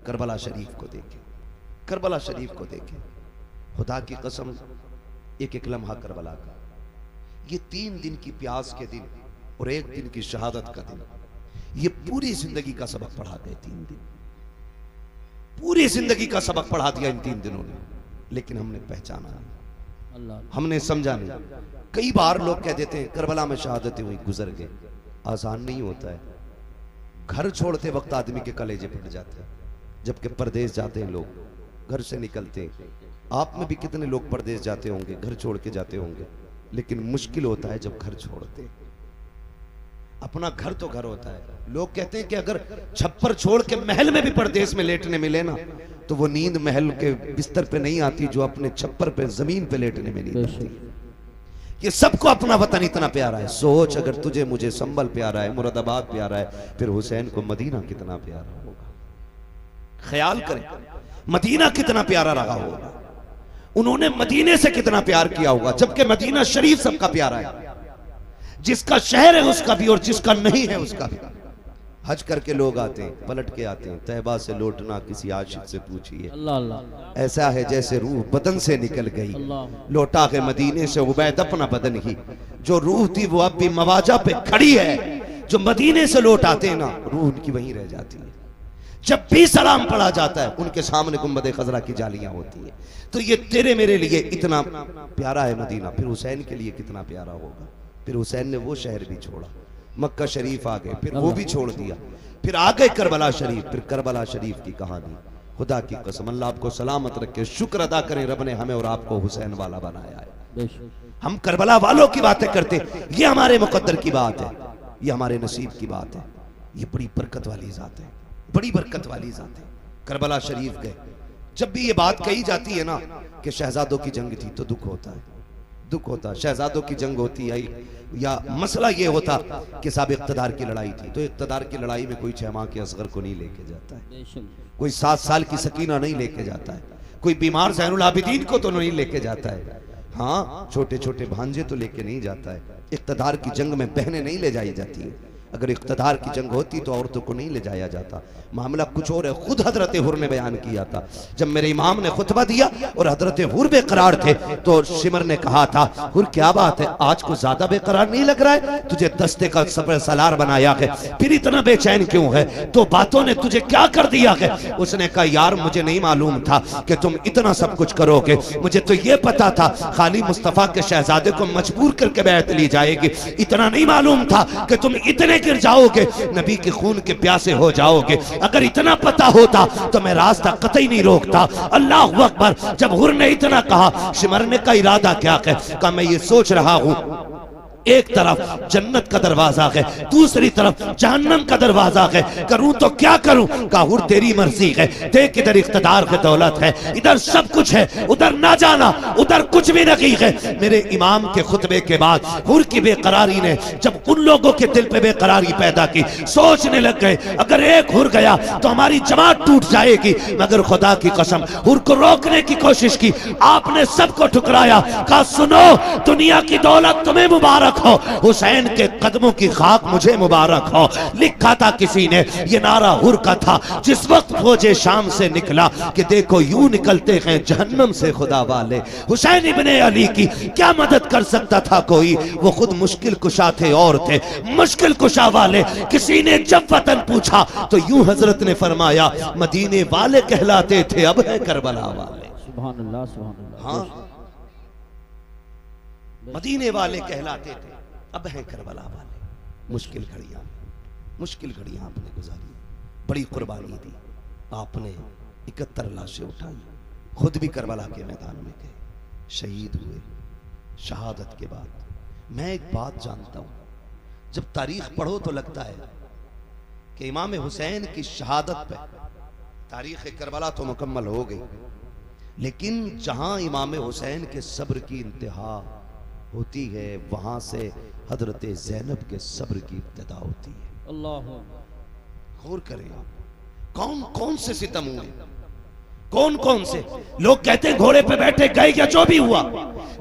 Karbala शरीफ को देखें, Karbala शरीफ को देखें। खुदा की कसम, एक एक लम्हा करबला का, ये 3 दिन की प्यास के दिन और 1 दिन की शहादत का दिन, ये पूरी जिंदगी का सबक पढ़ा गए। 3 दिन पूरी जिंदगी का सबक पढ़ा दिया इन 3 दिनों ने, लेकिन हमने पहचाना नहीं, हमने समझा नहीं। कई बार लोग कह देते हैं करबला में शहादतें हुई, गुजर गए। आसान नहीं होता है। घर छोड़ते वक्त आदमी के कलेजे फट जाते हैं, जबकि परदेश जाते हैं लोग, घर से निकलते हैं। आप में भी कितने लोग परदेश जाते होंगे, घर छोड़ के जाते होंगे, लेकिन मुश्किल होता है जब घर छोड़ते हैं। अपना घर तो घर होता है। लोग कहते हैं कि अगर छप्पर छोड़ के महल में भी परदेश में लेटने मिले ना, तो वो नींद महल के बिस्तर पे नहीं आती जो अपने छप्पर पे जमीन पे लेटने में नींद आती। ये सबको अपना वतन इतना प्यारा है। सोच, अगर तुझे मुझे संभल प्यारा है, मुरादाबाद प्यारा है, फिर हुसैन को मदीना कितना प्यारा होगा। ख्याल करें, मदीना कितना प्यारा रहा होगा, उन्होंने मदीने से कितना प्यार किया होगा। जबकि मदीना शरीफ सबका प्यारा है, जिसका शहर है उसका भी और जिसका नहीं है उसका भी। हज करके लोग आते हैं, पलट के आते हैं। तैयबा से लौटना किसी आशिक से पूछिए, ऐसा है जैसे रूह बदन से निकल गई। लौटा के मदीने से उबैद अपना बदन ही, जो रूह थी वो अब भी मवाजा पे खड़ी है। जो मदीने से लौट आते हैं ना, रूह उनकी वहीं रह जाती है। जब भी सलाम पढ़ा जाता है, उनके सामने गुंबद खजरा की जालियां होती है। तो ये तेरे मेरे लिए इतना प्यारा है मदीना, फिर हुसैन के लिए कितना प्यारा होगा। फिर हुसैन ने वो शहर भी छोड़ा, मक्का शरीफ आ गए, फिर वो भी छोड़ दिया, फिर आ गए करबला शरीफ। फिर करबला शरीफ की कहानी, खुदा की कसम, अल्लाह आपको सलामत रखे। शुक्र अदा करें, रब ने हमें और आपको हुसैन वाला बनाया है। हम करबला वालों की बातें करते, ये हमारे मुकद्दर की बात है, ये हमारे नसीब की बात है। ये बड़ी बरकत वाली जात है, बड़ी बरकत वाली जात है। करबला शरीफ गए। जब भी ये बात कही जाती है ना कि शहजादों की जंग थी, तो दुख होता है, दुख होता। शहजादों की जंग होती है या मसला ये होता कि साहब इक़्तिदार की लड़ाई थी, तो इक़्तिदार की लड़ाई में कोई 6 माह के असगर को नहीं लेके जाता है, कोई 7 साल की सकीना नहीं लेके जाता है, कोई बीमार ज़ैनुल आबिदीन को तो नहीं लेके जाता है। हाँ, छोटे छोटे भांजे तो लेके नहीं जाता है। इक़्तिदार की जंग में बहनें नहीं ले जाई जाती है। अगर इक़्तिदार की जंग होती तो औरतों को नहीं ले जाया जाता। मामला कुछ और है। खुद हजरत हुर ने बयान किया था, जब मेरे इमाम ने खुतबा दिया और हजरत हुर बेकरार थे, तो शिमर ने कहा था, हुर क्या बात है, आज को ज्यादा बेकरार नहीं लग रहा है? तुझे दस्ते का सफर सलार बनाया है, फिर इतना बेचैन क्यों है? तो बातों ने तुझे क्या कर दिया है? उसने कहा, यार मुझे नहीं मालूम था कि तुम इतना सब कुछ करोगे। मुझे तो ये पता था खाली मुस्तफा के शहजादे को मजबूर करके बैत ली जाएगी। इतना नहीं मालूम था कि तुम इतने गिर जाओगे, नबी के खून के प्यासे हो जाओगे। अगर इतना पता होता तो मैं रास्ता कतई नहीं रोकता। अल्लाह अकबर। जब हुर ने इतना कहा, शिमरने का इरादा क्या है? कहा, मैं ये सोच रहा हूं, एक तरफ जन्नत का दरवाजा है, दूसरी तरफ जहन्नम का दरवाजा है, करूं तो क्या करूं? कहा, हुर तेरी मर्जी है। देख, इधर इख्तिदार की दौलत है, इधर सब कुछ है, उधर ना जाना, उधर कुछ भी नहीं है। मेरे इमाम के खुतबे के बाद हुर की बेकरारी ने जब उन लोगों के दिल पे बेकरारी पैदा की, सोचने लग गए, अगर एक हुर गया तो हमारी जमात टूट जाएगी। मगर खुदा की कसम, हुर को रोकने की कोशिश की, आपने सबको ठुकराया। कहा, सुनो, दुनिया की दौलत तुम्हें मुबारक हो, हुसैन के कदमों की खाक मुझे मुबारक हो। लिखा था किसी ने, ये नारा हुर का था जिस वक्त फौजे शाम से निकला कि देखो यूं निकलते हैं जहन्नम से खुदा वाले। हुसैन इब्ने अली की क्या मदद कर सकता था कोई? वो खुद मुश्किल कुशा थे और थे मुश्किल कुशा वाले। किसी ने जब वतन पूछा तो यूं हजरत ने फरमाया, मदीने वाले कहलाते थे, अब है करबला वाले। सुभान अल्लाह, सुभान अल्लाह। हाँ, मदीने वाले कहलाते थे, अब है करबला वाले। मुश्किल घड़ियां, मुश्किल घड़ियां आपने गुजारी, बड़ी कुर्बानी दी आपने। 71 लाशें उठाई, खुद भी करबला के मैदान में गए, शहीद हुए। शहादत के बाद मैं एक बात जानता हूं, जब तारीख पढ़ो तो लगता है कि इमाम हुसैन की शहादत पे तारीख करबला तो मुकम्मल हो गई, लेकिन जहां इमाम हुसैन के सब्र की इंतहा होती है, वहां से हजरत ज़ैनब के सब्र की इब्तिदा होती है। अल्लाह, गौर करें आप, कौन कौन से सितम हुए, कौन कौन से लोग कहते हैं घोड़े पे बैठे गए या जो भी हुआ,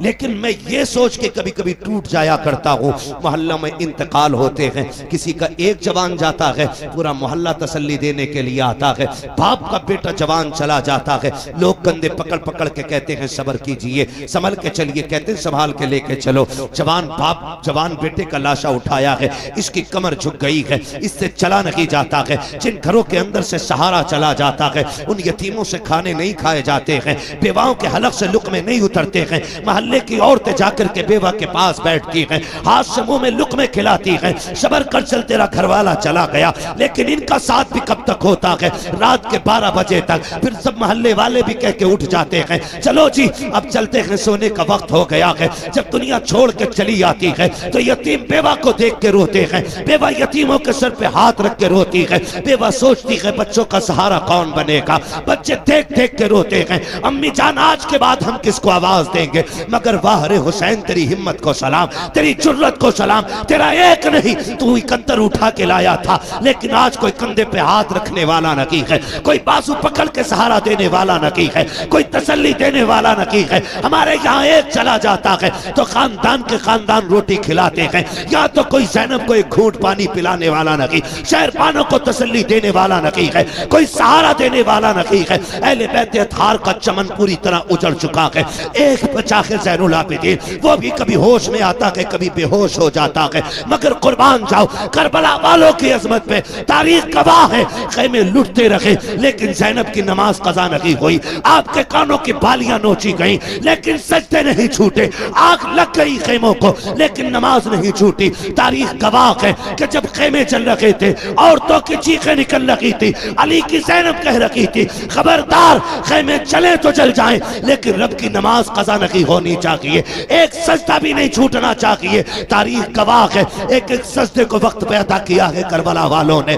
लेकिन मैं ये सोच के कभी कभी टूट जाया करता हूँ, मोहल्ला में इंतकाल होते हैं, किसी का एक जवान जाता है, पूरा मोहल्ला तसल्ली देने के लिए आता है, बाप का बेटा जवान चला जाता है, लोग कंधे पकड़ पकड़ के कहते हैं सब्र कीजिए, संभल के चलिए, कहते हैं संभाल के लेके चलो। जवान बाप जवान बेटे का लाशा उठाया है, इसकी कमर झुक गई है, इससे चला नहीं जाता है। जिन घरों के अंदर से सहारा चला जाता है, उन यतीमों से खाने नहीं खाए जाते हैं, बेवाओं के हलक से लुक्मे नहीं उतरते हैं। मोहल्ले की औरतें जाकर के बेवा के पास बैठती हैं, हाथ से मुंह में लुक्मे खिलाती हैं, सबर कर चल तेरा घरवाला चला गया। लेकिन इनका साथ भी कब तक होता है? रात के 12 बजे तक। फिर सब मोहल्ले वाले भी कह के उठ जाते हैं, चलो जी अब चलते हैं, सोने का वक्त हो गया है। जब दुनिया छोड़ के चली आती है तो यतीम बेवा को देख के रोते हैं, बेवा यतीमों के सर पे हाथ रख के रोती है, बेवा सोचती है बच्चों का सहारा कौन बनेगा। बच्चे देख देख के रोते हैं, अम्मी जान आज के बाद हम किसको आवाज देंगे। मगर वाह रे हुसैन, तेरी हिम्मत को सलाम, तेरी जुर्रत को सलाम, तेरा एक नहीं तू इकहत्तर उठा के लाया था, लेकिन आज कोई कंधे पे हाथ रखने वाला नहीं है, कोई बाजू पकड़ के सहारा देने वाला नहीं है, कोई तसल्ली देने वाला नहीं है। हमारे यहाँ एक चला जाता है तो खानदान के खानदान रोटी खिलाते हैं, या तो कोई ज़ैनब को एक घूंट पानी पिलाने वाला नहीं, शहरबानों को तसल्ली देने वाला नहीं है, कोई सहारा देने वाला नहीं है। अहले बैत अतहार का चमन पूरी तरह उजड़ चुका है। एक बचा है ज़ैनुल आबिदीन, वो भी कभी होश में आता है, कभी बेहोश हो जाता है। मगर कुर्बान जाओ करबला वालों की अजमत पे, तारीख गवाह है, खेमे लुटते रहे लेकिन ज़ैनब की नमाज कज़ा नहीं हुई, आपके कानों की बालियां नोची गई लेकिन सजदे नहीं छूटे, आग लग गई खेमों को लेकिन नमाज नहीं छूटी। तारीख गवाह है कि जब खेमे चल रहे थे औरतों की चीखें निकल रही थी, अली की ज़ैनब कह रही थी खबरदार खेमे चले तो चल जाएं लेकिन रब की नमाज कज़ा नहीं होनी चाहिए, एक सजदा भी नहीं छूटना चाहिए। तारीख गवाह है एक एक सजदे को वक्त पे अदा किया है करबला वालों ने,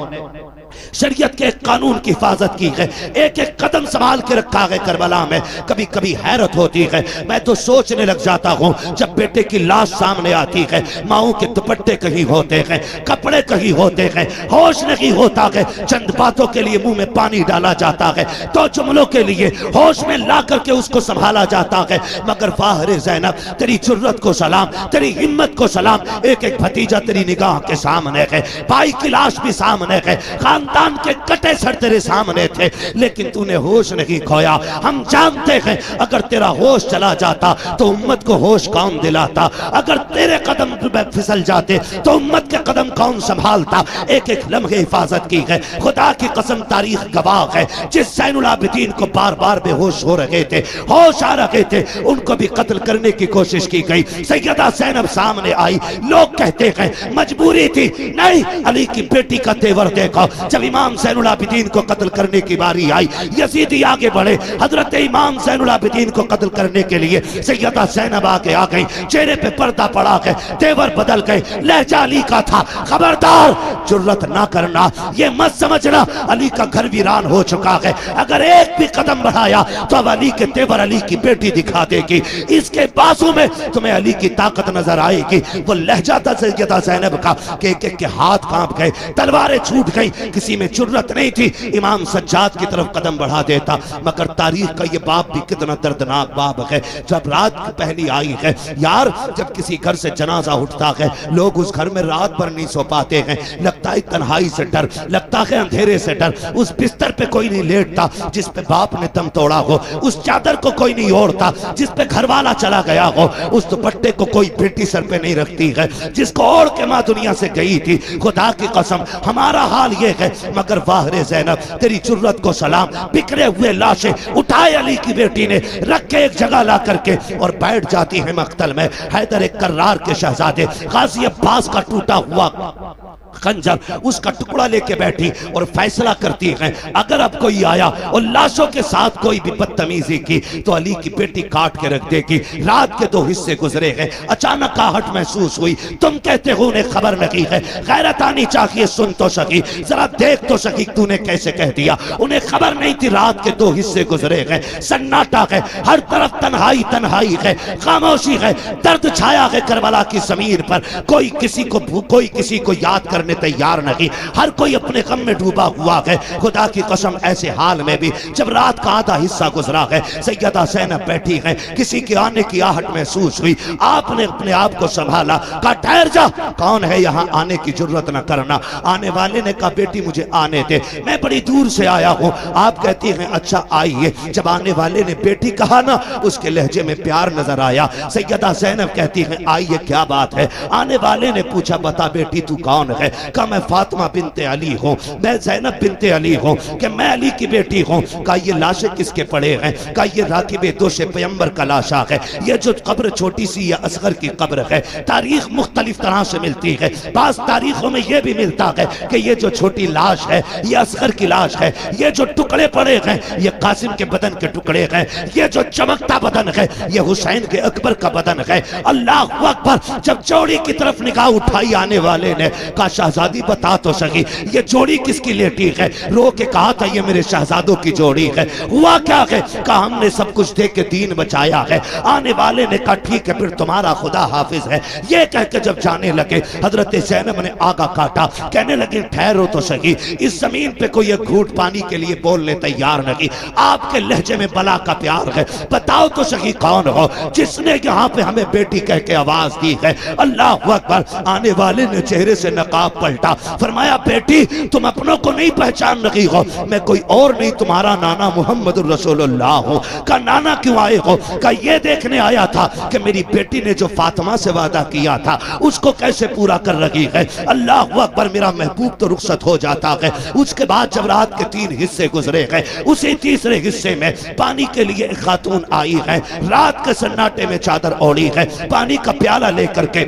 शरीयत के कानून की हिफाजत की है, एक एक कदम संभाल के रखा है करबला में। कभी कभी हैरत होती है, मैं तो सोचने लग जाता हूँ जब बेटे की लाश सामने आती है, माओं के दुपट्टे कहीं होते हैं, कपड़े कहीं होते हैं, होश नहीं होता है, चंद बातों के लिए मुंह में पानी डाला जाता है, तो जुमलों के लिए होश में ला करके उसको संभाला जाता है। मगर वाह रे ज़ैनब, तेरी जुर्रत को सलाम, तेरी हिम्मत को सलाम, एक एक भतीजा तेरी निगाह के सामने है, भाई की लाश भी सामने है, खानदान के कटे सर तेरे सामने थे, लेकिन तूने होश नहीं खोया। हम जानते हैं अगर तेरा होश चला जाता तो उम्मत को होश कौन दिलाता, अगर तेरे कदम फिसल जाते तो उम्मत के कदम कौन संभालता। एक एक लम्हे हिफाजत की है, खुदा की कसम तारीख गवाह है, जिस ज़ैनुल आबिदीन को बार बार बेहोश हो रहे थे, होश आ रहे थे, उनको भी कत्ल करने की कोशिश की गई। सैयदा ज़ैनब सामने आई, लोग कहते हैं मजबूरी थी, नहीं अली की बेटी का तेवर देखो। जब इमाम ज़ैनुल आबिदीन को कत्ल करने की बारी आई, यजीदी आगे बढ़े, हजरत इमाम ज़ैनुल आबिदीन को कत्ल करने के लिए सैयदा ज़ैनब आगे आ गई, चेहरे पे पर्दा पड़ा है, तेवर बदल गए, लहजा अली का था। खबरदार जुर्रत ना करना, ये मत समझना अली का घर वीरान हो चुका है, अगर एक भी कदम बढ़ाया तो अब अली के तेवर अली की बेटी दिखा देगी, इसके बाजू में तुम्हें अली की ताकत नजर आएगी। वो लहजा था सैयदा ज़ैनब का कि एक के हाथ कांप गए, तलवारें छूट गई, किसी में जुर्रत नहीं थी इमाम सज्जाद की तरफ कदम बढ़ा देता। मगर तारीख का ये बाब भी कितना दर्दनाक बाब है। जब रात पहली आई है यार, जब किसी घर से जनाजा उठता है, लोग उस घर में रात भर नहीं सो पाते हैं, लगता है तन्हाई से डर, लगता है अंधेरे से डर, उस बिस्तर पे कोई नहीं लेटता जिस पे बाप ने दम तोड़ा हो, उस चादर को कोई नहीं ओढ़ता जिस पे घरवाला चला गया हो, उस दुपट्टे को कोई बेटी सर पे नहीं रखती है जिसको ओढ़ के माँ दुनिया से गई थी। खुदा की कसम हमारा हाल ये है। मगर वाह रे ज़ैनब, तेरी जुर्रत को सलाम, बिखरे हुए लाशें उठाए अली की बेटी ने, रख के एक जगह ला करके और बैठ जाती है मख्तल में। हैदर कर्रार के शहजादे, गाजी अब्बास का टूटा हुआ खंजर, उसका टुकड़ा लेके बैठी और फैसला करती है अगर अब कोई आया और लाशों के साथ कोई भी बदतमीजी की तो अली की बेटी काट के रख देगी। रात के 2 हिस्से गुजरे हैं, अचानक आहट महसूस हुई, तुम कहते हो उन्हें खबर नहीं है, गैरत आनी चाहिए, सुन तो सकी, जरा देख तो सकी तूने कैसे कह दिया। उन्हें खबर नहीं थी रात के 2 हिस्से गुजरे हैं, सन्नाटा है, हर तरफ तन्हाई तन्हाई है, खामोशी है, दर्द छाया है करबला की ज़मीन पर, कोई किसी को याद करने करने तैयार नहीं, हर कोई अपने गम में डूबा हुआ है। खुदा की कसम ऐसे हाल में भी जब रात का आधा हिस्सा गुजरा है, सैयदा ज़ैनब बैठी है, किसी के आने की आहट महसूस हुई, आपने अपने आप को संभाला, कहा ठहर जा, कौन है यहाँ, आने की जरूरत न करना। आने वाले ने कहा बेटी मुझे आने दे, मैं बड़ी दूर से आया हूँ। आप कहती हैं अच्छा आइए। जब आने वाले ने बेटी कहा ना, उसके लहजे में प्यार नजर आया। सैयदा ज़ैनब कहती हैं आइए क्या बात है। आने वाले ने पूछा बता बेटी तू कौन है। कहा मैं फातिमा बिनते अली हूँ, मैं ज़ैनब बिनते अली हूँ, कि मैं अली की बेटी हूँ। कहा ये लाशें किसके पड़े हैं। कहा ये राकिबे दोषे पैगंबर का लाशा है। ये जो कब्र छोटी सी या असगर की कब्र है, तारीख मुख्तलिफ तरह से मिलती है। बास तारीखों में यह भी मिलता है कि ये जो छोटी लाश है ये असगर की लाश है, ये जो टुकड़े पड़े हैं ये कासिम के बदन के टुकड़े हैं, ये जो चमकता बदन है ये हुसैन के अकबर का बदन है। अल्लाह अकबर। जब जोड़ी की तरफ निगाह उठाई आने वाले ने, कहा शहजादी बता तो सही ये जोड़ी किसकी लेटी है। रो के कहा था ये मेरे शहजादों की जोड़ी है। हुआ क्या है। कहा हमने सब कुछ दे के दीन बचाया है। आने वाले ने कहा ठीक है फिर तुम्हारा खुदा हाफिज है। ये कह के जब जाने लगे हजरत ज़ैनब ने आगा काटा, कहने लगे ठहरो तो सही, इस जमीन पे कोई एक घूंट पानी के लिए बोलने तैयार नहीं। आपके लहजे में बला का प्यार है, बताओ तो सही कौन हो जिसने यहाँ पे हमें बेटी कह के आवाज दी है। अल्लाह अकबर। आने वाले ने चेहरे से नकाब पलटा, फरमाया बेटी तुम अपनों को नहीं पहचान रही हो, मैं कोई और नहीं तुम्हारा नाना मोहम्मद रसूलुल्लाह हूँ। का नाना क्यों आए हो। का ये देखने आया था कि मेरी बेटी ने जो फातिमा से वादा किया था उसको कैसे पूरा कर रही है। अल्लाह अकबर। मेरा महबूब तो रुखसत हो जाता है। उसके बाद जब रात के 3 हिस्से गुजरे हैं, उसी तीसरे हिस्से में पानी के लिए एक खातून आई है, रात के सन्नाटे में चादर ओढ़ी है, पानी का प्याला लेकर के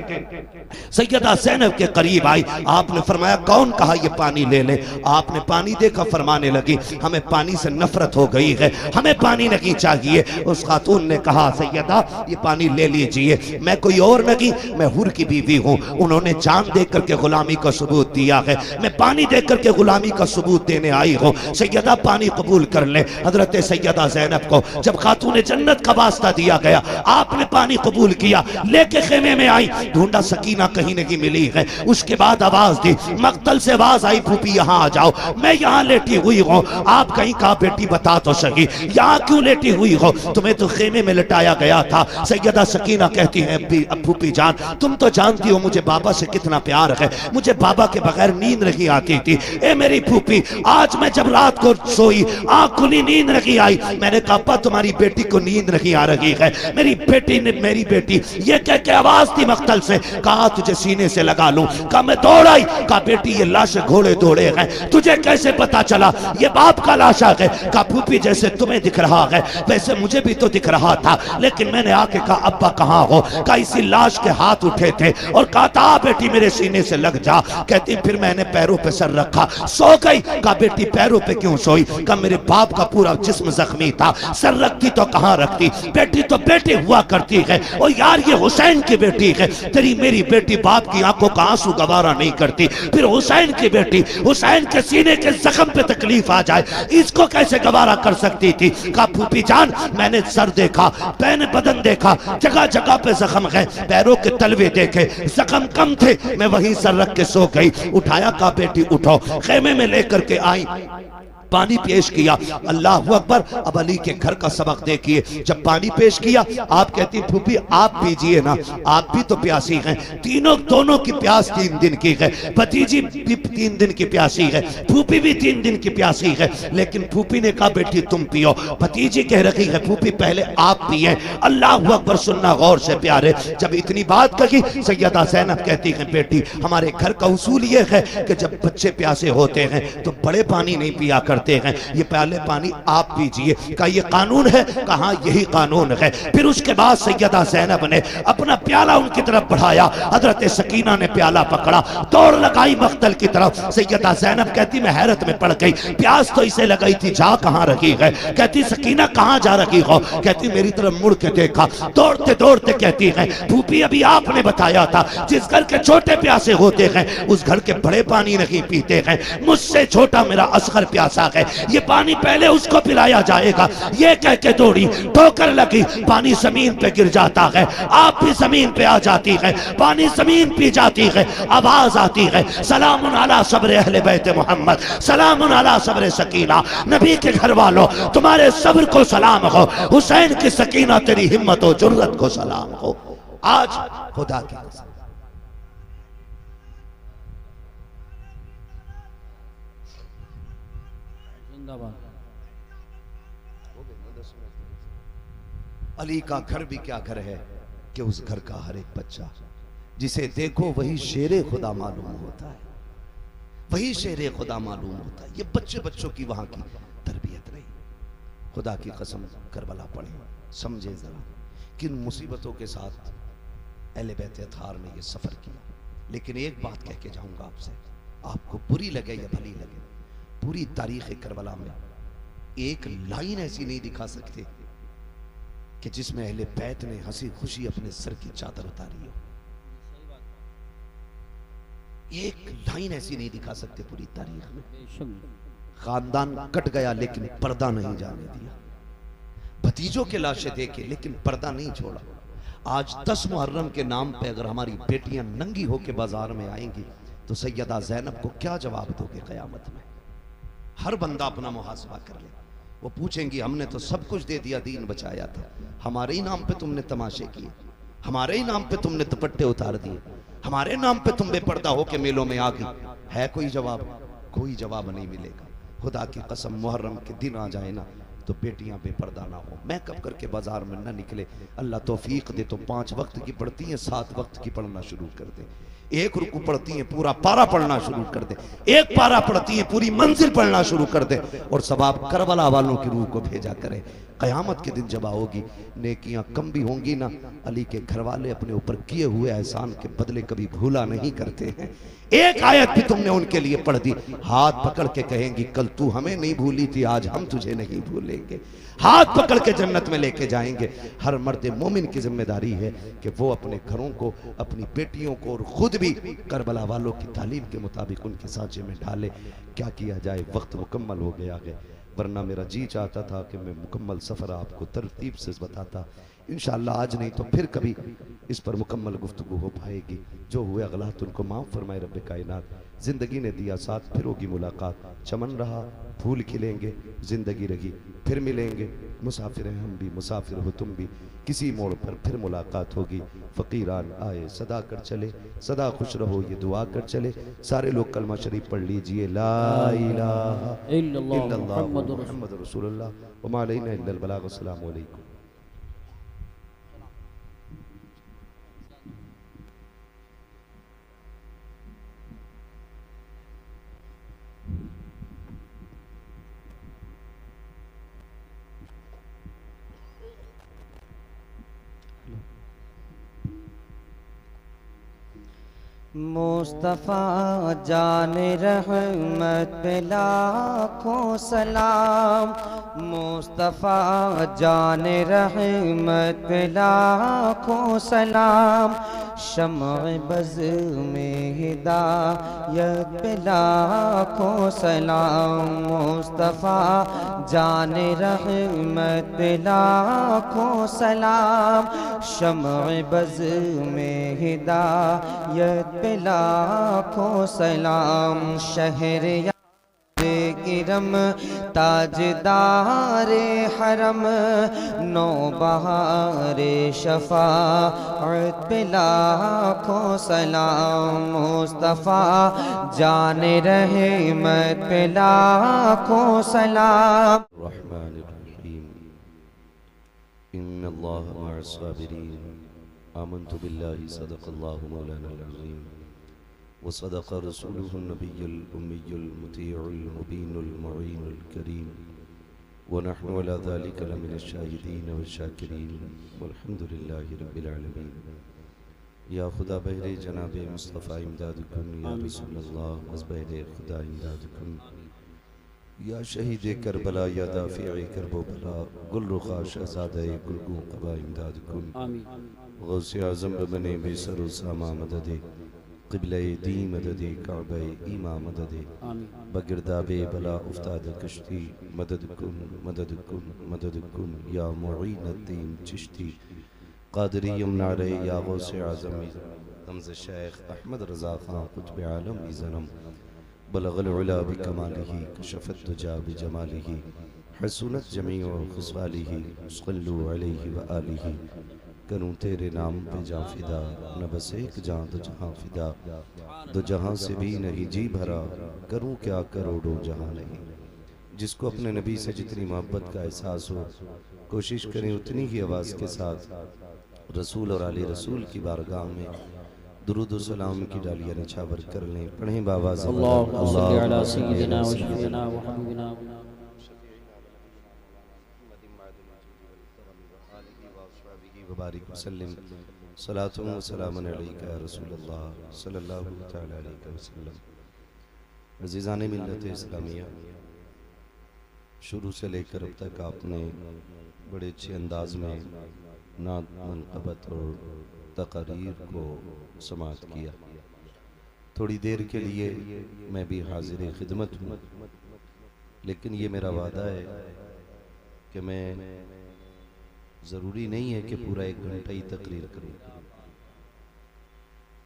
सैयदा ज़ैनब के करीब आई। आपने फरमाया कौन। कहा ये पानी ले ले। आपने पानी देखा, फरमाने लगी हमें पानी से नफरत हो गई है, हमें पानी नहीं चाहिए। उस खातून ने कहा सैयदा ये पानी ले लीजिए, मैं कोई और नहीं, मैं हुर की बीवी हूँ, उन्होंने जान दे करके गुलामी का सबूत दिया है, मैं पानी दे करके गुलामी का सबूत देने आई हूँ। सैयदा पानी कबूल कर ले। हजरत सैयदा ज़ैनब को जब खातून जन्नत का वास्ता दिया गया, आपने पानी कबूल किया, लेके खेमे में आई, ढूंढा सकीना कहीं नहीं मिली है। उसके बाद आवाज दी, मक्तल से आवाज आई फूफी यहाँ आ जाओ, मैं यहाँ लेटी हुई हूँ। आप कहीं कहा बेटी बता तो सही यहाँ क्यों लेटी हुई हो, तुम्हें तो खेमे में लटाया गया था। सैयदा सकीना कहती है फूफी जान तुम तो जानती हो मुझे बाबा से कितना प्यार है, मुझे बाबा के बगैर नींद नहीं आती थी। ए मेरी फूफी आज मैं जब रात को सोई आँख खुली नींद नहीं आई, मैंने कहा अप्पा तुम्हारी बेटी को नींद नहीं आ रही है। मेरी बेटी ने मेरी बेटी ये कह के आवाज दी मक्तल से, कहा तुझे सीने से लगा लूं। कहा मैं दौड़ आई। कहा बेटी ये लाश घोड़े दौड़े हैं, तुझे कैसे पता चला ये बाप का लाशा है। कहा फूफी जैसे तुम्हें दिख रहा है वैसे मुझे भी तो दिख रहा था, लेकिन मैंने आके कहा अब्बा कहाँ हो। कहा इसी लाश के हाथ उठे थे और कहा था बेटी मेरे सीने से लग जा। कहती फिर मैंने पैरों पे सर रखा, सो गई। कहा बेटी पैरों पे क्यों सोई। कहा मेरे बाप का पूरा जिस्म जख्मी था, सर रखती तो कहाँ रखती, बेटी तो बेटी हुआ करती है। और यार ये हुसैन की बेटी है, तेरी मेरी बेटी बाप की आंखों का आंसू गवारा नहीं करती, फिर हुसैन की बेटी हुसैन के सीने के जख्म पे तकलीफ आ जाए इसको कैसे गवारा कर सकती थी। कहा फूफी जान मैंने सर देखा, मैंने बदन देखा, जगह जगह पे जख्म है, पैरों के तलवे देखे जख्म कम थे, मैं वहीं सर रख के सो गई। उठाया कहा बेटी उठो, खेमे में लेकर के आई, पानी पेश किया। अल्लाह अकबर। अब अली के घर का सबक देखिए, जब पानी पेश किया आप कहती फूफी आप पीजिए ना, आप भी तो प्यासी हैं। तीनों दोनों की प्यास 3 दिन की है, भतीजी भी 3 दिन की प्यासी है, फूफी भी 3 दिन की प्यासी है। लेकिन फूफी ने कहा बेटी तुम पियो, भतीजी कह रही है फूफी पहले आप पिए। अल्लाह अकबर। सुनना गौर से प्यारे, जब इतनी बात कही सैयदा ज़ैनब कहती है बेटी हमारे घर का उसूल ये है कि जब बच्चे प्यासे होते हैं तो बड़े पानी नहीं पिया कर हैं, ये पहले पानी आप पीजिए। का ये कानून है, कहा यही कानून है। फिर उसके बाद सैयदा ज़ैनब ने अपना प्याला उनकी तरफ बढ़ाया, हजरत सकीना ने प्याला पकड़ा, दौड़ लगाई मख्तल की तरफ। सैयदा ज़ैनब कहती मैं हैरत में पड़ गई, प्यास तो इसे लगाई थी जा कहां रही है। कहती सकीना कहां जा रही हो। कहती मेरी तरफ मुड़ के देखा, दौड़ते दौड़ते कहती है फूफी अभी आपने बताया था जिस घर के छोटे प्यासे होते हैं उस घर के बड़े पानी नहीं पीते हैं, मुझसे छोटा मेरा असगर प्यासा है, ये पानी पहले उसको पिलाया जाएगा। ये कह के दौड़ी, ठोकर लगी, पानी जमीन पे गिर जाता है, आप भी जमीन पे आ जाती है, पानी जमीन पी जाती है, आवाज आती है, सलामुन अला सब्र अहले बैत मोहम्मद, सलामुन अला सब्र सकीना। नबी के घर वालों, तुम्हारे सब्र को सलाम हो, हुसैन की सकीना तेरी हिम्मत और जुर्रत को सलाम हो। आज खुदा की कसम अली का घर भी क्या घर है कि उस घर का हर एक बच्चा जिसे देखो वही शेरे खुदा मालूम होता है, वही शेरे खुदा मालूम होता है। ये बच्चे बच्चों की वहां की तरबियत नहीं। खुदा की कसम करबला पढ़े, समझे जरा किन मुसीबतों के साथ अहले बैत अत्हार ने ये सफर किया। लेकिन एक बात कह के जाऊंगा आपसे, आपको बुरी लगे या भली लगे, पूरी तारीख करबला में एक लाइन ऐसी नहीं दिखा सकते कि जिसमें अहले बैत ने हंसी खुशी अपने सर की चादर उतारी हो। एक लाइन ऐसी नहीं दिखा सकते पूरी तारीख में। खानदान कट गया लेकिन पर्दा नहीं जाने दिया, भतीजों के लाशें देखे लेकिन पर्दा नहीं छोड़ा। आज 10 मुहर्रम के नाम पे अगर हमारी बेटियां नंगी होकर बाजार में आएंगी तो सैयदा ज़ैनब को क्या जवाब दोगे क़यामत में? हर बंदा अपना मुहासबा कर ले। वो पूछेंगी हमने तो सब कुछ दे दिया, दीन बचाया था, हमारे ही नाम पे तुमने तमाशे किए, हमारे ही नाम पे तुमने दुपट्टे उतार दिए, हमारे नाम पे तुम बेपर्दा होके मेलों में आ गई। है कोई जवाब? कोई जवाब नहीं मिलेगा। खुदा की कसम मुहर्रम के दिन आ जाए ना तो बेटियां बेपर्दा ना हो, मैं कब करके बाजार में ना निकले। अल्लाह तौफीक दे तो 5 वक्त की पढ़ती हैं, 7 वक्त की पढ़ना शुरू कर दे। एक रुकू पढ़ती हैं पूरा पारा पढ़ना शुरू कर दे, एक पारा पढ़ती हैं पूरी मंजिल पढ़ना शुरू कर दे, और सवाब करबला वालों की रूह को भेजा करे। कयामत के दिन जब आओगी नेकियां कम भी होंगी ना, अली के घर वाले अपने ऊपर किए हुए एहसान के बदले कभी भूला नहीं करते हैं। एक आयत भी तुमने उनके लिए पढ़ दी, हाथ पकड़ के कहेंगी कल तू हमें नहीं भूली थी, आज हम तुझे नहीं भूलेंगे। हाथ पकड़ के जन्नत में लेके जाएंगे। हर मर्द मोमिन की जिम्मेदारी है कि वो अपने घरों को, अपनी बेटियों को और खुद भी करबला वालों की तालीम के मुताबिक उनके सांचे में डाले। क्या किया जाए, वक्त मुकम्मल हो गया है, वरना मेरा जी चाहता था कि मैं मुकम्मल सफ़र आपको तरतीब से बताता। इंशाअल्लाह आज नहीं तो फिर कभी इस पर मुकम्मल गुफ्तगू हो पाएगी। जो हुए गलत उनको माफ़ फरमाए रब कायनात। ज़िंदगी ने दिया साथ, फिर होगी मुलाकात। चमन रहा फूल खिलेंगे, ज़िंदगी रही फिर मिलेंगे। मुसाफिर हैं हम भी, मुसाफिर हो तुम भी, किसी मोड़ पर फिर मुलाकात होगी। फ़कीरान आए सदा कर चले, सदा खुश रहो ये दुआ कर चले। सारे लोग कलमा शरीफ पढ़ लीजिए, ला इलाहा इल्लल्लाह मुहम्मद रसूलुल्लाह व मा अलैना इल्लल बलाग। अस्सलामु अलैकुम। मुस्तफ़ा जान रहमत पे लाखों सलाम, मुस्तफ़ा जान रहमत पे लाखों सलाम। शम्अ बज़ में हिदायत पे लाखों सलाम, मुस्तफ़ा जान रहमत पे लाखों सलाम। शम्अ बज़ में हिदायत पे लाखों सलाम। शहर किरम ताजदारे हरम, नौबहारे शफाअत पे लाखों सलाम। मुस्तफ़ा जान रहमत पे लाखों सलाम। रहमानिर्रहीम इन्नल्लाह मअस-साबिरीन आमनतु बिल्लाहि सदक़ल्लाहु मौलानाल अज़ीम व सदक़ रसूलुहुन नबियुल उम्मियुल मुतीउल मुबीनुल मुईनुल करीम व नहनु अला ज़ालिका लमिनश शाहिदीन व शाकिरीन वल्हम्दुलिल्लाहि रब्बिल आलमीन। या खुदा बहरे जनाबे मुस्तफ़ा इमदाद कुन, या रसूलल्लाह मज़बहरे खुदा इमदाद कुन, या शहीद करबला, या दाफ़िए करबो बला, गुलरुखा शहज़ादे गुलगू क़बा इमदाद कुन। गौसे आज़म बने बेसर सामा मददे, क़िबले दी मदद काबे ईमा मदद बगिरदाबे बला उफ्ताद कश्ती मदद कुन या मुईनुद्दीन चिश्ती क़ादरी यमनारे या गौसे आज़म तमज़ शेख अहमद रज़ा ख़ान क़ुत्ब आलम ज़नम बलगल उला बिकमालिही कशफ़त दुजा बिजमालिही हसूनत जमीअ ख़ुस्वालिही सल्लु अलैहि व आलिही करूँ तेरे नाम पे जां फिदा न बस एक जां दो जहां फिदा दो जहां से भी नहीं जी भरा करूँ क्या करोड़ों जहां नहीं। जिसको अपने नबी से जितनी मोहब्बत का एहसास हो कोशिश करें उतनी ही आवाज़ के साथ रसूल और आले रसूल की बारगाह में दुरूद व सलाम की डालियाँ निछावर कर लें। पढ़ें बाबा वबारिक वसल्लम सलातुन व सलामुन अलैका या रसूलल्लाह सल्लल्लाहु तआला अलैहि वसल्लम। अज़ीज़ान मिल्लत इस्लामिया, शुरू से लेकर अब तक आपने बड़े अच्छे अंदाज में नात मनक़बत और तक़रीर को समाअत किया। थोड़ी देर के लिए मैं भी हाज़िर खिदमत हूँ, लेकिन ये मेरा वादा है कि मैं ज़रूरी नहीं है कि पूरा 1 घंटा ही तकरीर करूँ।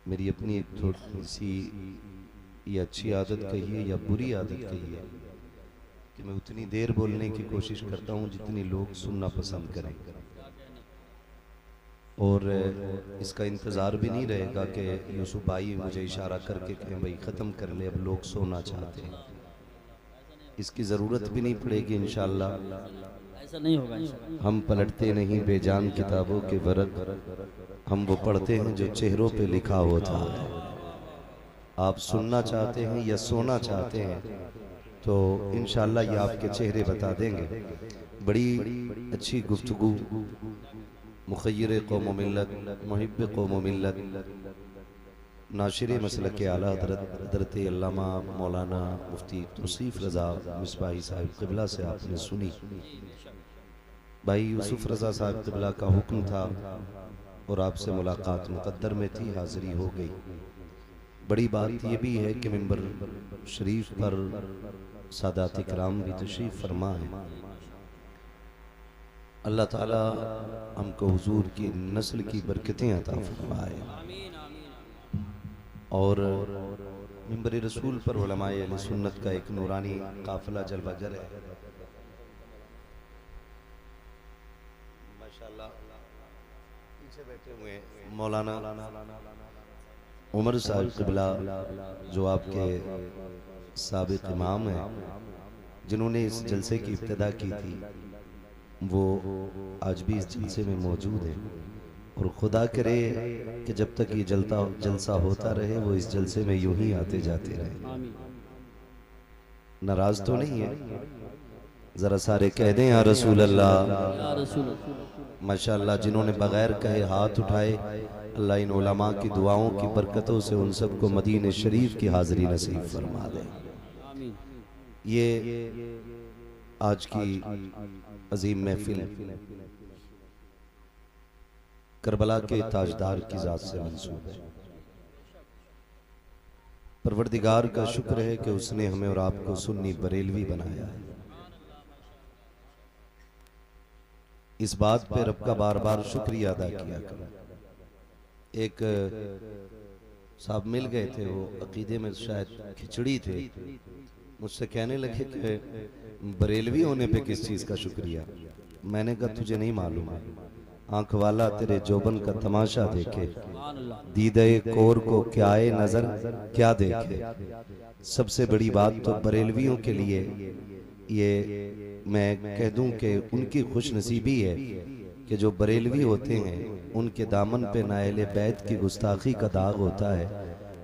मेरी अपनी एक थोड़ी सी ये अच्छी आदत कहिए या बुरी आदत कहिए कि मैं उतनी देर बोलने की कोशिश करता हूँ जितनी लोग सुनना पसंद करें, और इसका इंतज़ार भी नहीं रहेगा कि यूसुफ भाई मुझे इशारा करके कहें भाई ख़त्म कर ले, अब लोग सोना चाहते हैं। इसकी ज़रूरत भी नहीं पड़ेगी इंशाअल्लाह। ऐसा नहीं होगा इंशाअल्लाह। हम पलटते नहीं बेजान किताबों के वरक, हम वो पढ़ते हैं जो चेहरों पे लिखा होता है। आप सुनना चाहते हैं या सोना चाहते हैं तो इंशाअल्लाह ये आपके चेहरे बता देंगे। बड़ी अच्छी गुफ्तगू मुखय्यर कौम मिल्लत मुहिब्ब कौम मिल्लत नाशिर मसलक आला हज़रत अल्लामा मौलाना मुफ्ती तौसीफ़ रज़ा मिसबाही साहिब क़िबला से आपने सुनी। भाई यूसुफ रज़ा साहब क़िबला का हुक्म था और आपसे मुलाकात मुक़द्दर में थी, हाज़िरी हो गई। बड़ी बात यह भी है कि मिंबर शरीफ पर सादात इकराम भी तशरीफ़ फरमा है। अल्लाह ताला हमको हुजूर की नस्ल की बरकतें अता फरमाए और मिंबर रसूल पर उलमाए अहले सुन्नत का एक नूरानी काफ़िला जलवागर है। माशाअल्लाह पीछे बैठे हुए मौलाना उमर साहब क़िबला जो आपके साबिक़ इमाम हैं, जिन्होंने इस जलसे की इब्तिदा की थी, वो आज भी इस जलसे में मौजूद हैं। और खुदा करे कि जब तक ये जलसा होता रहे वो इस जलसे में यूं ही आते जाते रहे। नाराज तो नहीं है? जरा सारे कह दें या रसूल अल्लाह। माशाअल्लाह, जिन्होंने बगैर कहे हाथ उठाए, अल्लाह इन उलमा की दुआओं की बरकतों से उन सबको मदीने शरीफ की हाज़िरी नसीब फरमा दे। ये आज की अजीम महफिल करबला के ताजदार की ज़ात से मंसूब है। परवरदिगार का शुक्र है कि उसने हमें और आपको सुन्नी बरेलवी बनाया है। इस बात पे रब का बार बार शुक्रिया अदा किया करो। एक साहब मिल गए थे, वो अकीदे में शायद खिचड़ी थे, मुझसे कहने लगे कि बरेलवी होने पे किस चीज़ का शुक्रिया। मैंने कहा तुझे नहीं मालूम है, आंख वाला तेरे जोबन का तमाशा देखे, दीदे कोर को क्या आए नजर क्या देखे। सबसे बड़ी बात तो बरेलवियों के लिए ये मैं कह दूं कि उनकी खुश नसीबी है कि जो बरेलवी होते हैं उनके दामन पे ना अहले बैत की गुस्ताखी का दाग होता है,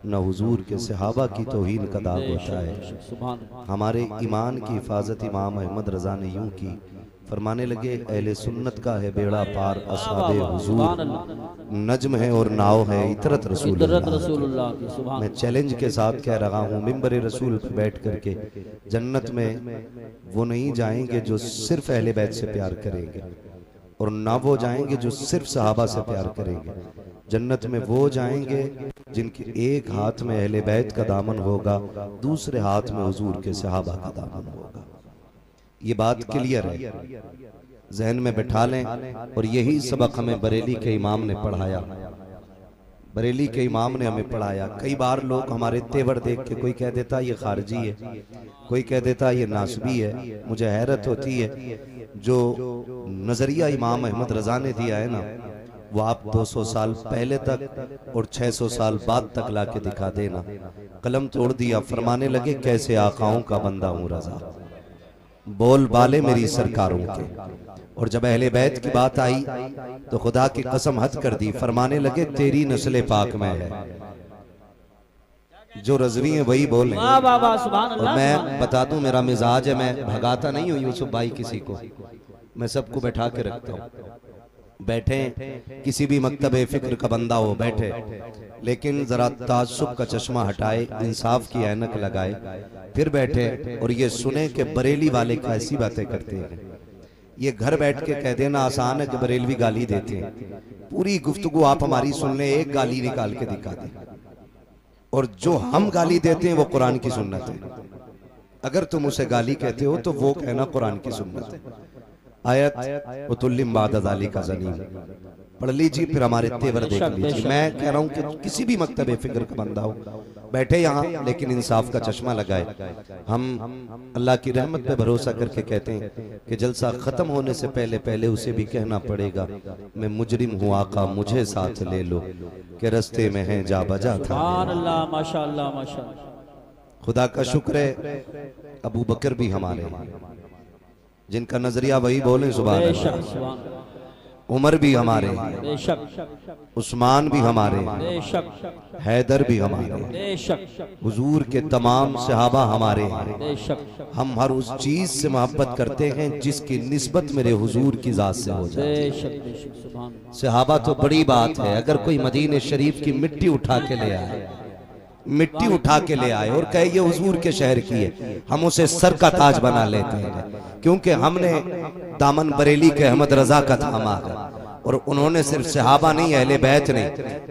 न हुजूर के सहाबा की तौहीन का दाग होता है। हमारे ईमान की हिफाजत इमाम अहमद रजा ने यूं की, फरमाने लगे अहले सुन्नत का है बेड़ा पार असहाबे हुजूर, नज्म है और नाव है इतरत रसूलुल्लाह। मैं चैलेंज के साथ कह रहा हूँ, मिंबर रसूल पर बैठ करके जन्नत में वो नहीं जाएंगे जो सिर्फ अहले बैत से प्यार करेंगे, और ना वो जाएंगे जो सिर्फ सहाबा से प्यार करेंगे। जन्नत में वो जाएंगे जिनके एक हाथ में अहले बैत का दामन होगा, दूसरे हाथ में हुजूर के सहाबा का दामन होगा। ये बात क्लियर है, जहन में बैठा लें। और यही सबक हमें बरेली के इमाम ने पढ़ाया, बरेली के इमाम ने हमें पढ़ाया। कई बार लोग हमारे तेवर देख के कोई कह देता ये खारजी है, कोई कह देता ये नासबी है। मुझे हैरत होती है, जो नजरिया इमाम अहमद रजा ने दिया है ना, वो आप 200 साल पहले तक और 600 साल बाद तक लाके दिखा देना। कलम तोड़ दिया, फरमाने लगे कैसे आकाओं का बंदा हूं रजा, बोल बाले मेरी सरकारों के। और जब अहले बैत की बात आई तो खुदा की कसम हद कर दी, फरमाने लगे तेरी नस्ल पाक में है, जो रजवी है वही बोले। और मैं बता दूं, मेरा मिजाज है, मैं भगाता नहीं हूं यूसुफ भाई किसी को, मैं सबको बैठा के रखता हूं। बैठे किसी भी मकतबे फिक्र का बंदा हो बैठे, लेकिन जरा ताज्जुब का चश्मा हटाए, इंसाफ की ऐनक लगाए, फिर बैठे और ये सुने कि बरेली वाले कैसी बातें करते हैं। ये घर बैठ के कह देना आसान है कि बरेलवी गाली देते हैं, पूरी गुफ्तगू आप हमारी सुन लें, एक गाली निकाल के दिखा दें। और जो हम गाली देते हैं वो कुरान की सुन्नत है। अगर तुम उसे गाली कहते हो तो वो कहना कुरान की सुन्नत है। आयत उतुल्लिम बाद ज़ाली का ज़नीम पढ़ लीजिए, फिर हमारे तेवर देख लीजिए। मैं कह रहा हूँ कि किसी भी मकतबे फिक्र का बंदा हो बैठे यहाँ, लेकिन इंसाफ का चश्मा लगाए। हम अल्लाह की रहमत पे भरोसा करके कहते हैं कि जलसा खत्म होने से पहले पहले उसे भी कहना पड़ेगा, मैं मुजरिम हूँ आका मुझे साथ ले लो, कि रस्ते में है जा बजा था। माशाअल्लाह माशाअल्लाह। खुदा का शुक्र है अबू बकर भी हमारे हैं, जिनका नजरिया वही बोले सुभान अल्लाह। उमर भी हमारे, उस्मान भी हमारे, हैदर भी हमारे, हुजूर के तमाम सहाबा हमारे हैं। हम हर उस चीज से मोहब्बत करते हैं जिसकी निस्बत मेरे हुजूर की जात से हो जाए। सहाबा तो बड़ी बात है, अगर कोई मदीने शरीफ की मिट्टी उठा के ले आए, मिट्टी उठा के ले आए और कहे ये हुजूर के शहर की है, हम उसे सर का ताज बना लेते हैं, क्योंकि हमने दामन बरेली के अहमद रजा का थामा है। और उन्होंने सिर्फ सहाबा नहीं, अहले बैत ने,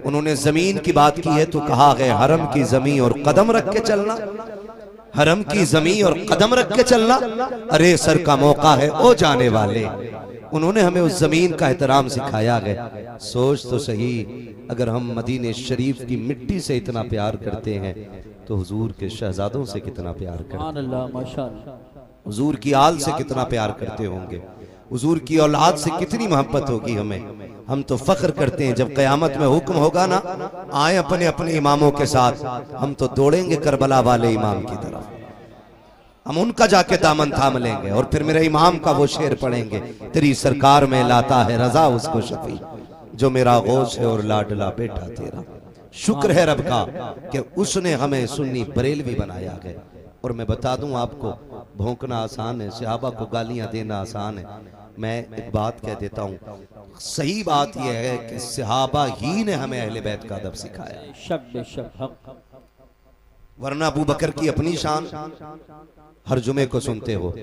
उन्होंने जमीन की बात की है तो कहा गया हरम की जमीन और कदम रख के चलना, हरम की जमीन और कदम रख के चलना, अरे सर का मौका है ओ जाने वाले। उन्होंने हमें उस जमीन का एहतराम सिखाया गया। सोच तो सही, अगर हम मदीने शरीफ की मिट्टी से इतना प्यार करते हैं तो हुजूर के शहजादों से कितना प्यार करते हैं, हुजूर की आल से कितना प्यार करते होंगे, हुजूर की औलाद से कितनी मोहब्बत होगी हमें। हम तो फख्र करते हैं जब कयामत में हुक्म होगा ना, आए अपने अपने इमामों के साथ, हम तो दौड़ेंगे करबला वाले इमाम की तरफ, हम उनका जाके दामन थाम लेंगे और फिर मेरे इमाम का वो शेर पढ़ेंगे, तेरी सरकार में लाता है रजा उसको शफी, जो मेरा गौस है और लाडला बेटा तेरा। शुक्र है रब का कि उसने हमें सुन्नी बरेलवी बनाया है। और मैं बता दूं आपको, भौंकना आसान है, सहाबा को गालियां देना आसान है। मैं एक बात कह देता हूं, सही बात यह है कि सहाबा ही ने हमें अहले बैत का अदब सिखाया, वरना अबू बकर की अपनी शान हर जुमे को सुनते हो,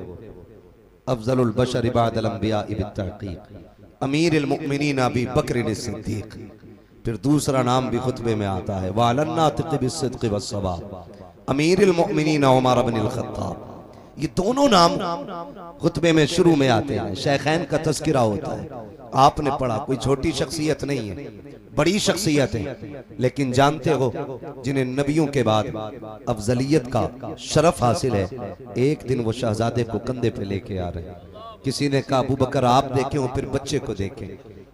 अफजलुल बशर इबादल अंबिया बित्तहकीक, अमीरुल मुमिनीन अबी बकर सिद्दीक। फिर दूसरा नाम भी खुतबे में आता है, वालन्नातिक़ बिस्सिद्क़ि वस्सवाब, अमीरुल मुमिनीन उमर इब्नुल खत्ताब। ये दोनों नाम खुतबे में शुरू में आते हैं, शेखैन का तज़किरा होता है। आपने पढ़ा, कोई छोटी शख्सियत नहीं है, बड़ी शख्सियत है, लेकिन जानते हो जिन्हें नबियों के बाद अफजलियत का शरफ हासिल है, एक दिन वो शहजादे को कंधे पे लेके आ रहे हैं। किसी ने कहा अबू बकर आप देखें और फिर बच्चे को देखें,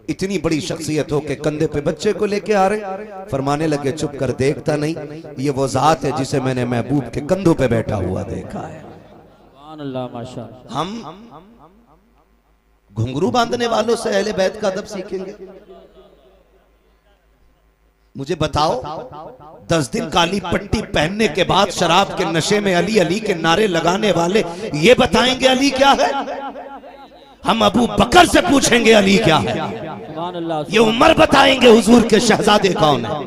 इतनी बड़ी शख्सियत हो के कंधे पे बच्चे को लेके आ रहे। फरमाने लगे चुप कर, देखता नहीं, ये वो जात है जिसे मैंने महबूब के कंधों पे बैठा हुआ देखा है। हम घुंघरू बांधने वालों से अहले बैत का अदब सीखेंगे? मुझे बताओ, 10 दिन काली पट्टी पहनने के बाद शराब के नशे में अली अली के नारे लगाने वाले ये बताएंगे अली क्या है? हम अबू बकर से पूछेंगे अली क्या है? ये उमर बताएंगे हुजूर के शहजादे कौन है?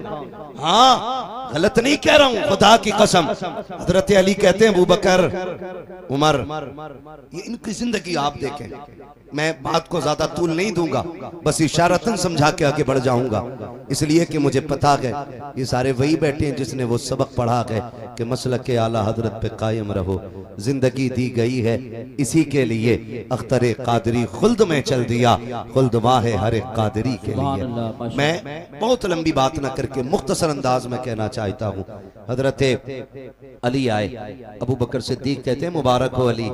हाँ, गलत नहीं कह रहा हूं, खुदा की कसम। हजरत अली कहते हैं अबू बकर, उमर, ये इनकी जिंदगी आप देखें। मैं बात को ज्यादा तूल नहीं दूंगा, बस इशारतन समझा के आगे बढ़ जाऊंगा, इसलिए कि मुझे पता है ये सारे वही बैठे हैं जिसने वो सबक पढ़ा है कि मसलक के आला हजरत पे कायम रहो। जिंदगी दी गई है इसी के लिए, अख्तर कादरी खुल्द में चल दिया, खुल्द वाह हर एक कादरी के लिए। मैं बहुत लंबी बात ना करके मुख्तसर अंदाज में कहना चाहता हूँ। हजरत अली आए, अबू बकर सिद्दीक कहते हैं मुबारक हो अली।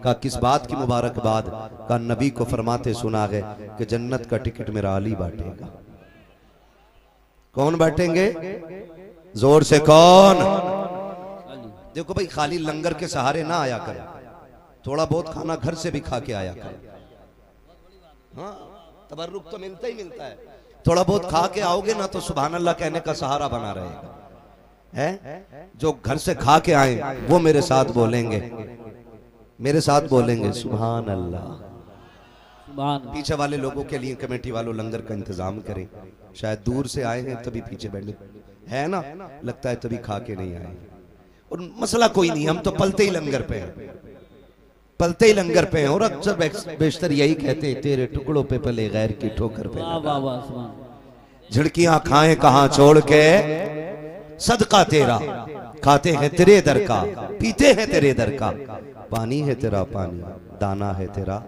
का किस बात की मुबारकबाद? का नबी को फरमाते सुना है कि जन्नत का टिकट मेरा अली बांटेगा। कौन बांटेंगे? जोर से कौन? देखो भाई, खाली लंगर के सहारे ना आया कर, थोड़ा बहुत खाना घर से भी खा के आया कर। हाँ, तबर्रुक तो मिलता ही मिलता है। थोड़ा बहुत खा के आओगे ना तो सुभान अल्लाह कहने का सहारा बना रहेगा। है जो घर से खा के आए वो मेरे साथ बोलेंगे, मेरे साथ बोलेंगे सुभान अल्लाह। पीछे वाले लोगों के लिए कमेटी वालों लंगर का इंतजाम करें, शायद दूर से आए हैं तभी पीछे बैठे है ना, लगता है तभी खा के नहीं आए। और मसला कोई नहीं, हम तो पलते ही लंगर पे हैं, पलते ही लंगर पे हैं। और अक्सर बेशतर यही कहते हैं, तेरे टुकड़ों पे पले गैर की ठोकर पे। झिड़कियां खाएं कहां छोड़ के, सदका तेरा खाते हैं तेरे दर का, पीते हैं तेरे दर का। पानी है तेरा पानी, दाना है तेरा,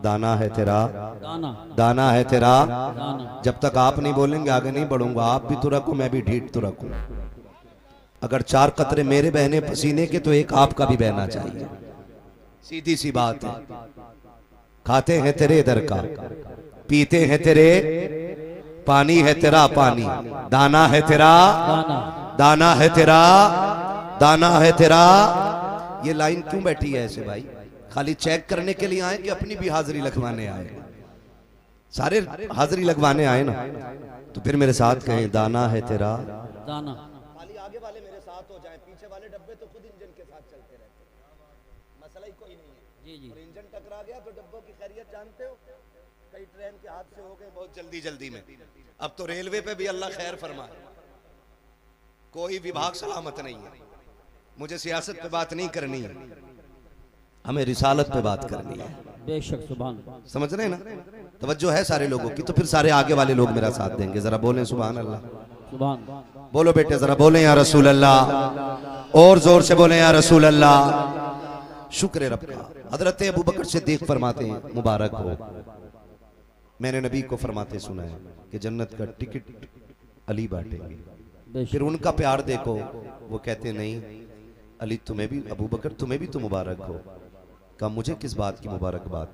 दाना है तेरा, दाना है तेरा। जब तक आप नहीं बोलेंगे आगे नहीं बढ़ूंगा। आप भी तो रखो, मैं भी ढीठ तो रखूं। अगर 4 कतरे मेरे बहने पसीने के तो एक आपका भी बहना चाहिए, सीधी सी बात है। खाते हैं तेरे दर का, पीते हैं तेरे, पानी है तेरा पानी, दाना है तेरा, दाना है तेरा, दाना है तेरा। ये लाइन क्यों बैठी है ऐसे भाई? खाली चेक करने के लिए आए कि अपनी भी हाजिरी लगवाने आए? सारे हाजिरी लगवाने आए ना, तो फिर मेरे साथ कहें दाना है तेरा, दाना। खाली आगे वाले मेरे साथ हो जाएं, पीछे वाले डब्बे तो खुद इंजन के साथ चलते रहते हैं, मसला ही कोई नहीं है। जी जी। और इंजन टकरा गया तो डब्बों की खैरियत जानते हो, कई ट्रेन के हादसे हो गए बहुत जल्दी जल्दी में। अब तो रेलवे पे भी अल्लाह खैर फरमाए, कोई विभाग सलामत नहीं है। मुझे सियासत पे बात नहीं करनी है, हमें रिसालत पे बात करनी है। बेशक, सुभान। समझ रहे ना? तवज्जो है सारे लोगों की, तो फिर सारे आगे वाले लोग मेरा साथ देंगे। जरा बोलें सुभान अल्लाह, सुभान। बोलो बेटे, जरा बोलें या रसूल अल्लाह, और जोर से बोलें या रसूल अल्लाह। शुक्र रब का। हजरत अबू बकर सिद्दीक फरमाते हैं मुबारक हो, मैंने नबी को फरमाते सुना है कि जन्नत का टिकट अली बांटेंगे। फिर उनका प्यार देखो, वो कहते नहीं अली तुम्हें भी, अबू बकर तुम्हें भी तो मुबारक हो। कहा मुझे किस बात की मुबारकबाद?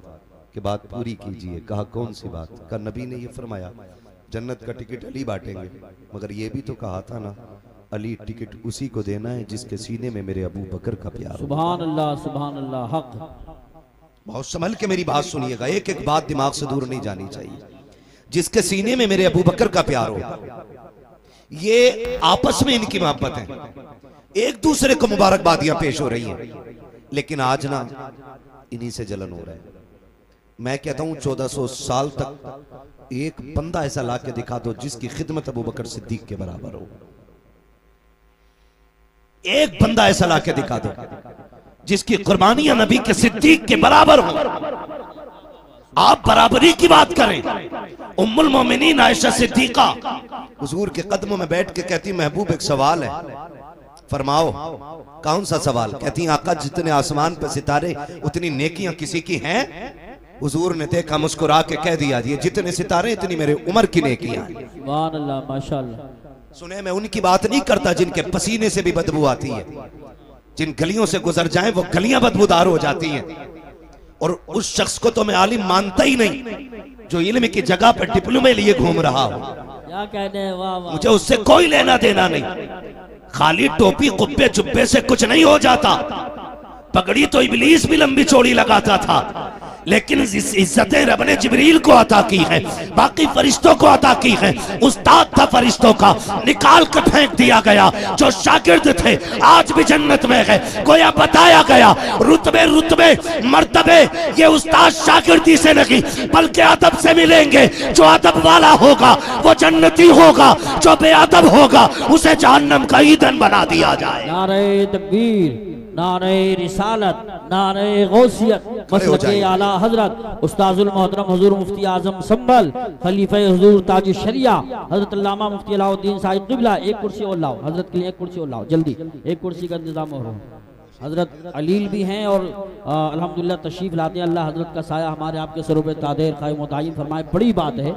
कि बात पूरी कीजिए। कहा कौन सी बात? कहा नबी ने ये फरमाया जन्नत का टिकट अली बांटेंगे, मगर ये भी तो कहा था ना अली टिकट उसी को देना है जिसके सीने में मेरे अबू बकर का प्यार। सुभान अल्लाह, सुभान अल्लाह। हक। बहुत संभल के मेरी बात सुनिएगा, एक एक बात दिमाग से दूर नहीं जानी चाहिए। जिसके सीने में मेरे अबू बकर का प्यार हो, ये आपस में इनकी मोहब्बत है, एक दूसरे को मुबारकबादियां पेश हो रही हैं। लेकिन आज ना इन्हीं से जलन हो रहा है। मैं कहता हूं 1400 साल तक एक बंदा ऐसा ला के दिखा दो जिसकी खिदमत अबू बकर सिद्दीक के बराबर हो। एक बंदा ऐसा ला के दिखा दो जिसकी कुर्बानियां नबी के सिद्दीक के बराबर हो। आप बराबरी की बात करें। उम्मुल मोमिनीन आयशा सिद्दीका हुजूर के कदमों में बैठ के कहती महबूब एक सवाल है, फरमाओ। कौन सा सवाल? कहती आका जितने आसमान पर सितारे उतनी नेकियां किसी की हैं? हुजूर ने देखा, मुस्कुरा के कह दिया ये जितने सितारे इतनी मेरे उम्र की नेकियां। सुभान अल्लाह, माशाअल्लाह। सुने, मैं उनकी बात नहीं करता जिनके पसीने से भी बदबू आती है, जिन गलियों से गुजर जाएं वो गलियां बदबूदार हो जाती हैं। और उस शख्स को तो मैं आलिम मानता ही नहीं जो इल्म की जगह पर डिप्लोमे लिए घूम रहा हो। क्या कहते हैं? वाह वाह। मुझे उससे कोई लेना देना नहीं। खाली टोपी कुब्बे जुब्बे से कुछ नहीं हो जाता। पगड़ी तो इब्लीस भी लंबी चौड़ी लगाता था, लेकिन इस इज्जतें रब ने जिब्रील को अता की है, बाकी फरिश्तों को अता की है। उस्ताद था फरिश्तों का, निकाल कर फेंक दिया गया। जो शागिर्द थे आज भी जन्नत में है। गोया बताया गया रुतबे रुतबे मर्तबे ये उस्ताद शागिर्दी से नहीं बल्कि अदब से मिलेंगे। जो अदब वाला होगा वो जन्नती होगा, जो बेअदब होगा उसे जहन्नम का ईंधन बना दिया जाए। नारे तकबीर, नारे रिसालत, नारे गौसियत, मसलके आला हजरत उस्ताजुल मोहतरम हुजूर मुफ्ती आजम संभल खलीफे हुजूर ताज शरिया हजरत अल्लामा मुफ्ती अलाउद्दीन साहिब क़िबला। एक कुर्सी और लाओ हजरत के लिए, एक कुर्सी और लाओ जल्दी, एक कुर्सी का इंतजाम हो रहा है। हजरत अलील भी हैं और अल्हम्दुलिल्लाह तशरीफ लाते हैं। अल्लाह हजरत का साया हमारे आपके सरूप तादेर क़ाइम व दायम फरमाए। बड़ी बात है,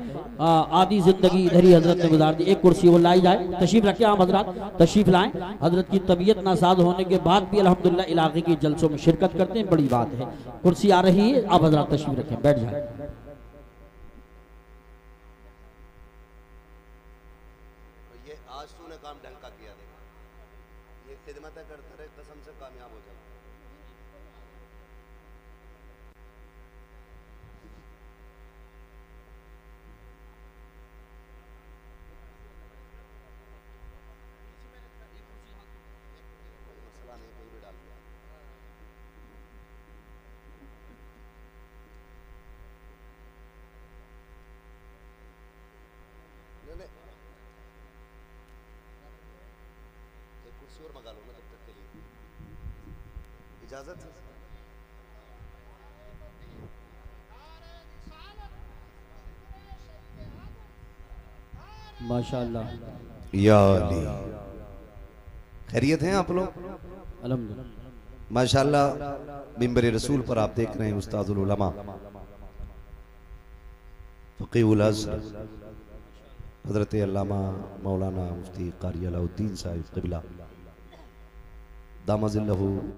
आधी जिंदगी इधर ही हजरत ने गुजार दी। एक कुर्सी वो लाई जाए, तशरीफ रखें आप हजरत, तशरीफ लाएं। हजरत की तबीयत नासाज होने के बाद भी अल्हम्दुलिल्लाह इलाके के जलसों में शिरकत करते हैं, बड़ी बात है। कुर्सी आ रही है, आप हजरत तशरीफ रखें, बैठ जाए। ये आज तूने काम ढंग का किया, देखा ये खिदमत करते रहे, कसम से कामयाब हो जाए। मसला नहीं, कोई भी डाल दिया। नहीं, एक कुर्सी और मंगा लो ना जब तक के लिए, इजाजत है। माशाअल्लाह, या अली, खैरियत हैं आप लोग? अल्हम्दुलिल्लाह। माशाअल्लाह मिंबर रसूल पर आप देख रहे हैं उस्ताजुल उलमा फ़क़ीहुल अज़हर हज़रत अल्लामा मौलाना मुफ्ती क़ारी अलाउद्दीन साहिब क़िबला दामज़िल्लहु